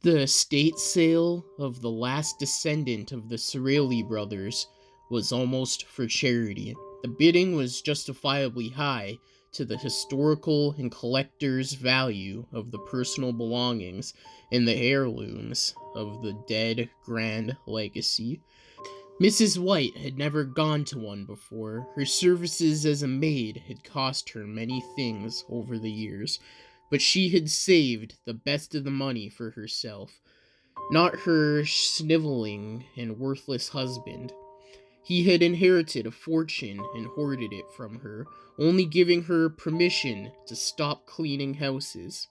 The estate sale of the last descendant of the Cerelli brothers was almost for charity. The bidding was justifiably high to the historical and collector's value of the personal belongings and the heirlooms of the dead grand legacy. Mrs. White had never gone to one before. Her services as a maid had cost her many things over the years, but she had saved the best of the money for herself, not her sniveling and worthless husband. He had inherited a fortune and hoarded it from her, only giving her permission to stop cleaning houses.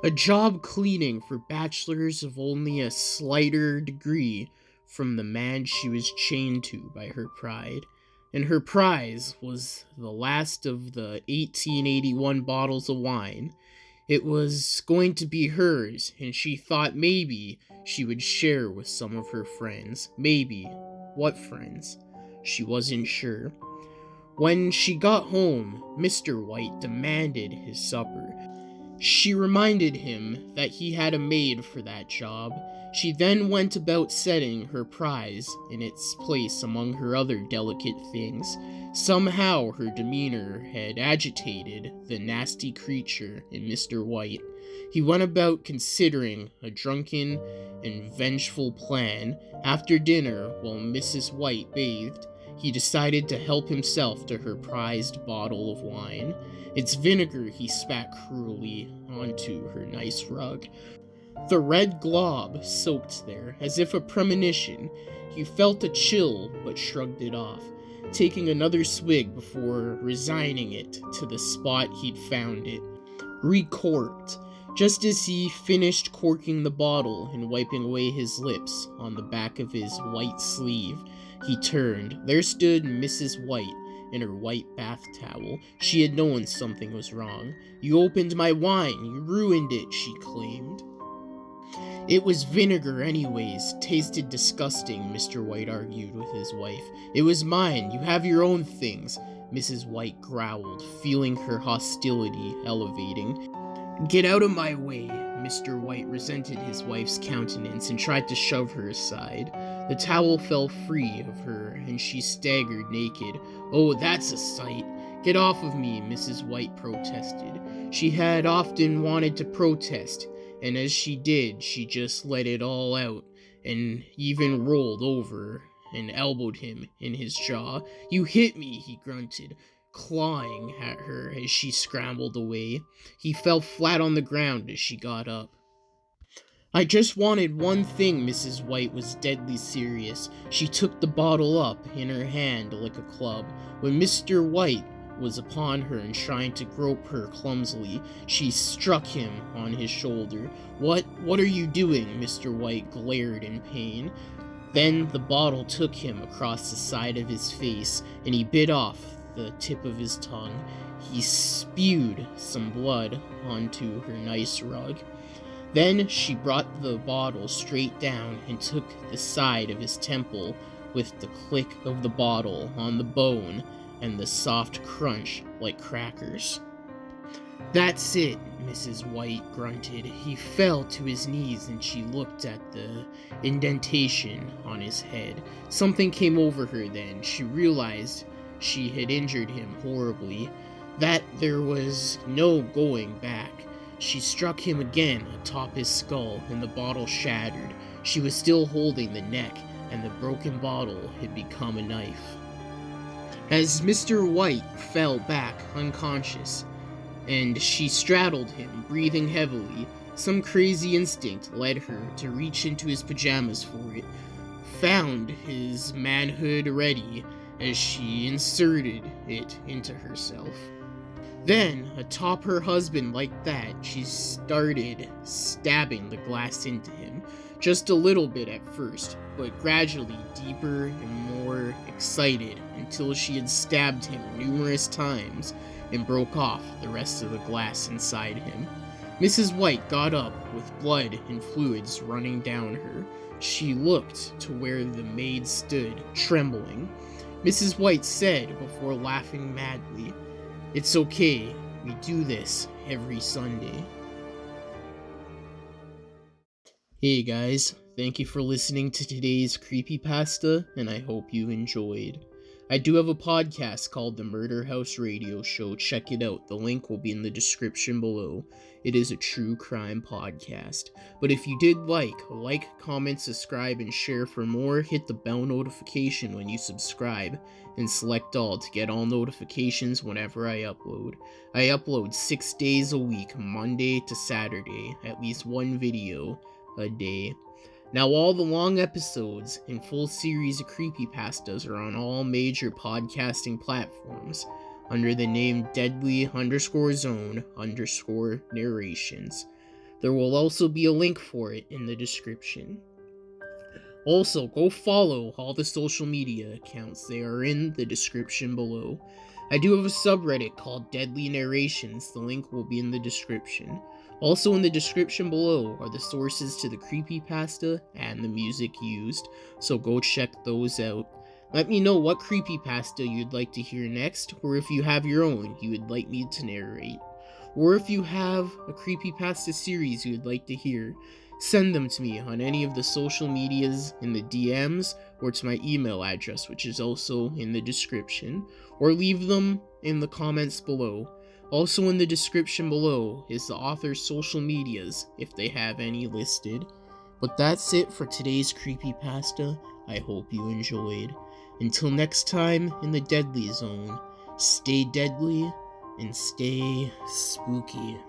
A job cleaning for bachelors of only a slighter degree from the man she was chained to by her pride. And her prize was the last of the 1881 bottles of wine. It was going to be hers, and she thought maybe she would share with some of her friends. Maybe. What friends? She wasn't sure. When she got home, Mr. White demanded his supper. She reminded him that he had a maid for that job. She then went about setting her prize in its place among her other delicate things. Somehow her demeanor had agitated the nasty creature in Mr. White. He went about considering a drunken and vengeful plan. After dinner, while Mrs. White bathed, he decided to help himself to her prized bottle of wine. Its vinegar he spat cruelly onto her nice rug. The red glob soaked there, as if a premonition. He felt a chill, but shrugged it off, taking another swig before resigning it to the spot he'd found it. Recorked. Just as he finished corking the bottle and wiping away his lips on the back of his white sleeve, he turned. There stood Mrs. White in her white bath towel. She had known something was wrong. "You opened my wine. You ruined it," she claimed. "It was vinegar anyways. Tasted disgusting," Mr. White argued with his wife. "It was mine. You have your own things," Mrs. White growled, feeling her hostility elevating. "Get out of my way." Mr. White resented his wife's countenance and tried to shove her aside. The towel fell free of her, and she staggered naked. "Oh, that's a sight. Get off of me," Mrs. White protested. She had often wanted to protest, and as she did, she just let it all out, and even rolled over and elbowed him in his jaw. "You hit me," he grunted, clawing at her as she scrambled away. He fell flat on the ground as she got up. "I just wanted one thing." Mrs. White was deadly serious. She took the bottle up in her hand like a club. When Mr. White was upon her and trying to grope her clumsily, she struck him on his shoulder. What are you doing?" Mr. White glared in pain. Then the bottle took him across the side of his face, and he bit off the tip of his tongue. He spewed some blood onto her nice rug. Then she brought the bottle straight down and took the side of his temple with the click of the bottle on the bone and the soft crunch like crackers. "That's it," Mrs. White grunted. He fell to his knees and she looked at the indentation on his head. Something came over her then. She realized she had injured him horribly, that there was no going back. She struck him again atop his skull, and the bottle shattered. She was still holding the neck, and the broken bottle had become a knife. As Mr. White fell back unconscious, and she straddled him, breathing heavily, some crazy instinct led her to reach into his pajamas for it, found his manhood ready as she inserted it into herself. Then, atop her husband like that, she started stabbing the glass into him. Just a little bit at first, but gradually deeper and more excited until she had stabbed him numerous times and broke off the rest of the glass inside him. Mrs. White got up with blood and fluids running down her. She looked to where the maid stood, trembling. Mrs. White said before laughing madly, "It's okay, we do this every Sunday." Hey guys, thank you for listening to today's creepypasta, and I hope you enjoyed. I do have a podcast called The Murder House Radio Show. Check it out. The link will be in the description below. It is a true crime podcast. But if you did like, comment, subscribe, and share for more. Hit the bell notification when you subscribe, and select all to get all notifications whenever I upload. I upload 6 days a week, Monday to Saturday, at least one video a day. Now, all the long episodes and full series of creepypastas are on all major podcasting platforms under the name Deadly_Zone_narrations. There will also be a link for it in the description. Also, go follow all the social media accounts. They are in the description below. I do have a subreddit called Deadly Narrations. The link will be in the description. Also in the description below are the sources to the creepypasta and the music used, so go check those out. Let me know what creepypasta you'd like to hear next, or if you have your own you would like me to narrate. Or if you have a creepypasta series you'd like to hear, send them to me on any of the social medias in the DMs, or to my email address, which is also in the description, or leave them in the comments below. Also in the description below is the author's social medias, if they have any listed. But that's it for today's creepypasta. I hope you enjoyed. Until next time in the Deadly Zone, stay deadly and stay spooky.